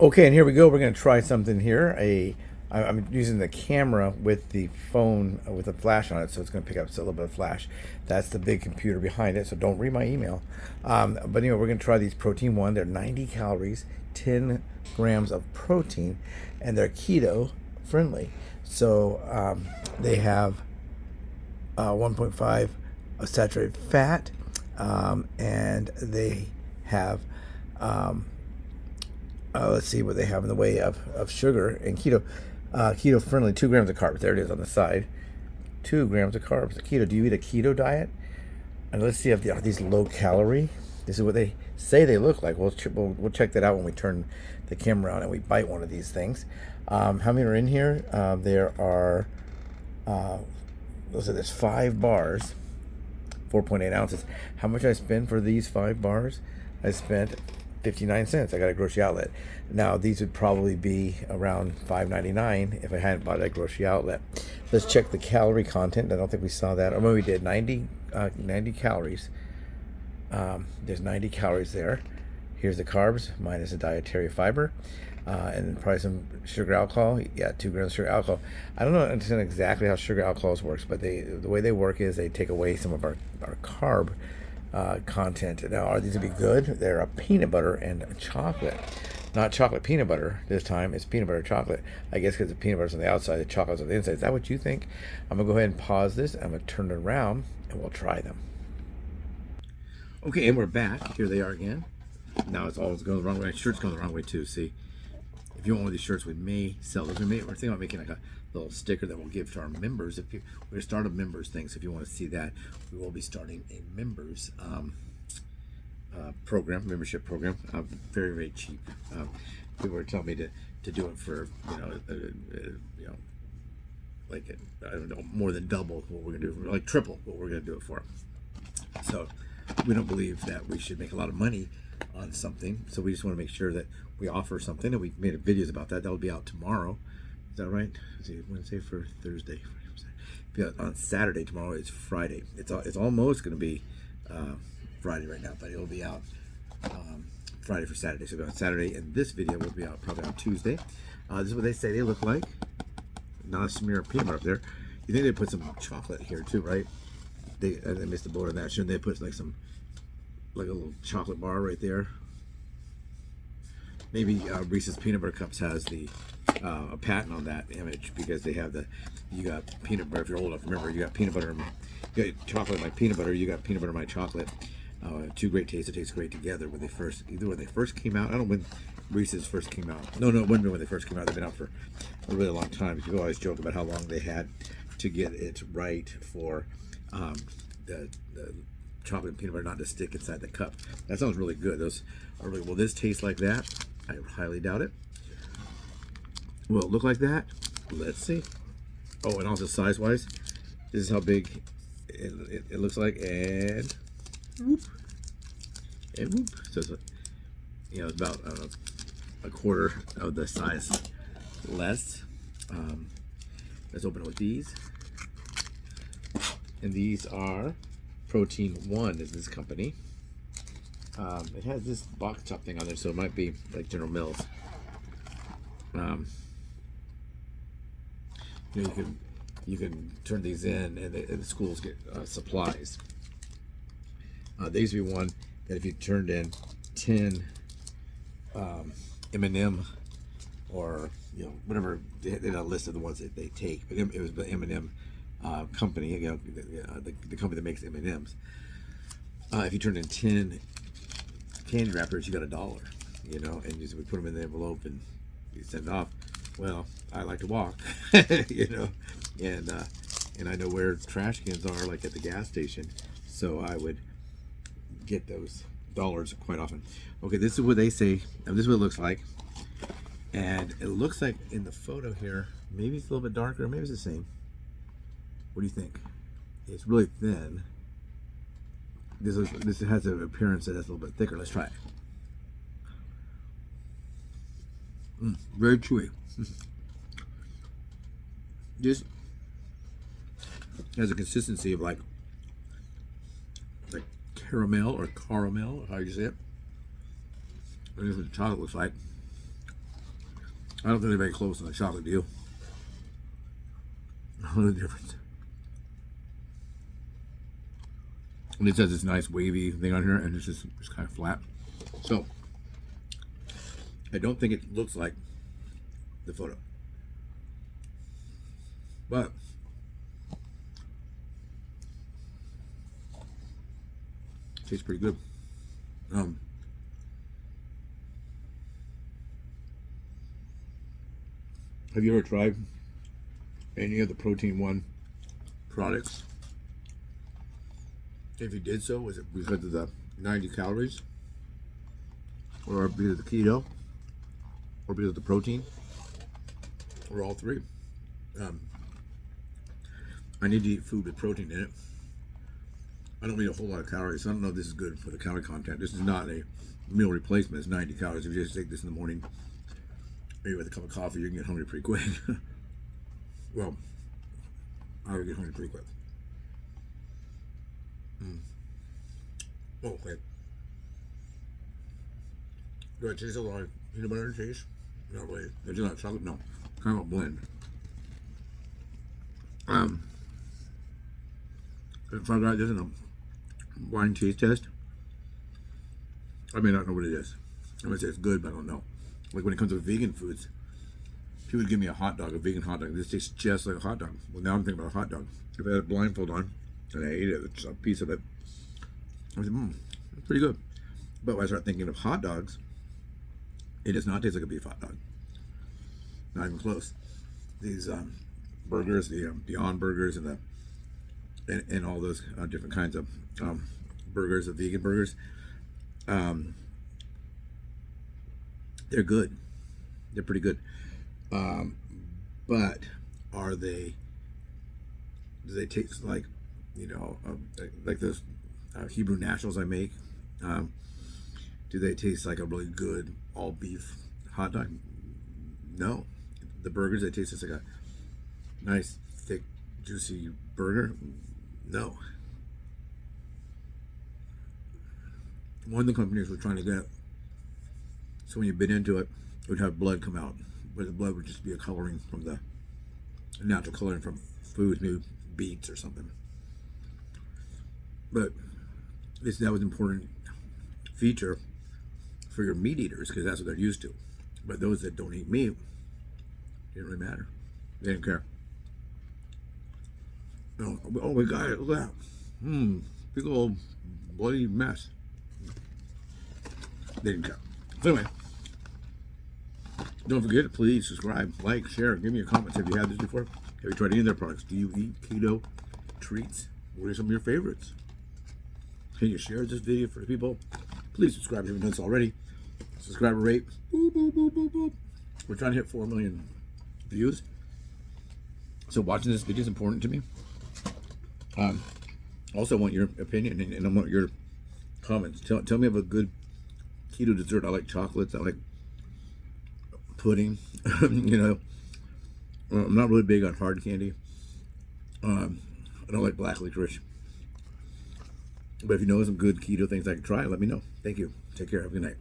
Okay, and here we go. We're going to try something here. I'm using the camera with the phone with a flash on it, so it's going to pick up a little bit of flash. That's the big computer behind it, so don't read my email. But anyway, we're going to try these Protein One. They're 90 calories, 10 grams of protein, and they're keto friendly. So they have 1.5 saturated fat, and they have let's see what they have in the way of sugar and keto friendly. 2 grams of carbs. There it is on the side. 2 grams of carbs. Keto. Do you eat a keto diet? And let's see if are these low calorie. This is what they say they look like. We'll check that out when we turn the camera on and we bite one of these things. How many are in here? There are there's 5 bars, 4.8 ounces. How much I spend for these 5 bars? I spent 59 cents. I got a grocery outlet. Now these would probably be around $5.99 if I hadn't bought it at a grocery outlet. Let's check the calorie content. I don't think we saw that. Or maybe we did. 90 calories. There's 90 calories there. Here's the carbs minus the dietary fiber, and then probably some sugar alcohol. Yeah, 2 grams of sugar alcohol. I don't understand exactly how sugar alcohols works, but the way they work is they take away some of our carb content. Now, are these gonna be good? They're a peanut butter and chocolate, not chocolate peanut butter this time. It's peanut butter chocolate. I guess because the peanut butter's on the outside, the chocolate's on the inside. Is that what you think? I'm gonna go ahead and pause this. I'm gonna turn it around and we'll try them. Okay, and we're back. Here they are again. Now it's always going the wrong way. My shirt's going the wrong way too. See, if you want one of these shirts, we may sell those. We're thinking about making like a little sticker that we'll give to our members. We're going to start a members thing, so if you want to see that, we will be starting a members membership program. Very, very cheap. People were telling me to do it for like I don't know, more than double what we're going to do, like triple what we're going to do it for. So we don't believe that we should make a lot of money on something, so we just want to make sure that we offer something, and we made videos about that. That will be out tomorrow. Is that right? Let's see, Wednesday for Thursday. On Saturday. Tomorrow is Friday. It's almost going to be Friday right now, but it will be out Friday for Saturday. So on Saturday, and this video will be out probably on Tuesday. This is what they say they look like. Not a smear of peanut butter up there. You think they put some chocolate here too, right? They missed the boat on that. Shouldn't they put like a little chocolate bar right there? Maybe Reese's Peanut Butter Cups has a patent on that image, because they have you got peanut butter. If you're old enough, remember, you got peanut butter, you got chocolate, my peanut butter, you got peanut butter, my chocolate. 2 great tastes. It tastes great together. When they first came out. I don't know when Reese's first came out. No, it wasn't when they first came out. They've been out for a really long time. People always joke about how long they had to get it right for the chocolate and peanut butter not to stick inside the cup. That sounds really good. Those are really, will this taste like that? I highly doubt it. Will it look like that? Let's see. Oh, and also size-wise, this is how big it looks like, and whoop, and whoop. So it's, it's about, I don't know, a quarter of the size less. Let's open it with these. And these are Protein One, is this company. It has this box top thing on there, so it might be like General Mills. You can turn these in, and the schools get supplies. There used to be one that if you turned in 10 M&M or whatever, they had a list of the ones that they take, but it was the M&M company, the company that makes M&Ms. If you turned in 10 candy wrappers, you got $1, and we put them in the envelope and you send it off. Well, I like to walk, and I know where trash cans are, like at the gas station, so I would get those dollars quite often. Okay, this is what they say, and this is what it looks like, and it looks like in the photo here, maybe it's a little bit darker, maybe it's the same. What do you think? It's really thin. This has an appearance that it's a little bit thicker. Let's try it. Very chewy. This has a consistency of like caramel or caramel, how you say it. This is what the chocolate looks like. I don't think they're very close on the chocolate, do you? What the difference? And it says this nice wavy thing on here, and it's just kind of flat. So I don't think it looks like the photo, but it tastes pretty good. Have you ever tried any of the Protein One products? If you did so, was it because of the 90 calories, or because of the keto, or because of the protein, or all three? I need to eat food with protein in it. I don't need a whole lot of calories, so I don't know if this is good for the calorie content. This is not a meal replacement. It's 90 calories. If you just take this in the morning, maybe with a cup of coffee, you can get hungry pretty quick. Well, I would get hungry pretty quick. Oh, okay. Do I taste a lot of peanut butter and cheese? No, wait. Is it not chocolate? No. Kind of a blend. If I got this in a wine cheese test, I may not know what it is. I'm gonna say it's good, but I don't know. Like when it comes to vegan foods, people would give me a hot dog, a vegan hot dog. This tastes just like a hot dog. Well, now I'm thinking about a hot dog. If I had a blindfold on and I ate it, it's a piece of it, I said, it's pretty good. But when I start thinking of hot dogs, it does not taste like a beef hot dog. Not even close. These burgers, the Beyond Burgers, and all those different kinds of burgers, the vegan burgers, they're good. They're pretty good. But are they? Do they taste like, like those Hebrew Nationals I make? Do they taste like a really good all beef hot dog? No. The burgers, they taste just like a nice, thick, juicy burger? No. One of the companies were trying to get, so when you bit into it, it would have blood come out, but the blood would just be a coloring from the natural coloring from foods, maybe beets or something. But that was an important feature for your meat eaters, because that's what they're used to. But those that don't eat meat, it didn't really matter. They didn't care. Oh my God, look at that. Big old bloody mess. They didn't care. So anyway, don't forget to please subscribe, like, share, give me your comments if you had this before. Have you tried any of their products? Do you eat keto treats? What are some of your favorites? Can you share this video for the people? Please subscribe if you haven't done this already. Subscriber rate, boop, boop, boop, boop, boop. We're trying to hit 4 million views. So watching this video is important to me. Also want your opinion, and I want your comments. Tell me of a good keto dessert. I like chocolates. I like pudding. I'm not really big on hard candy. I don't like black licorice. But if you know some good keto things I can try, let me know. Thank you. Take care. Have a good night.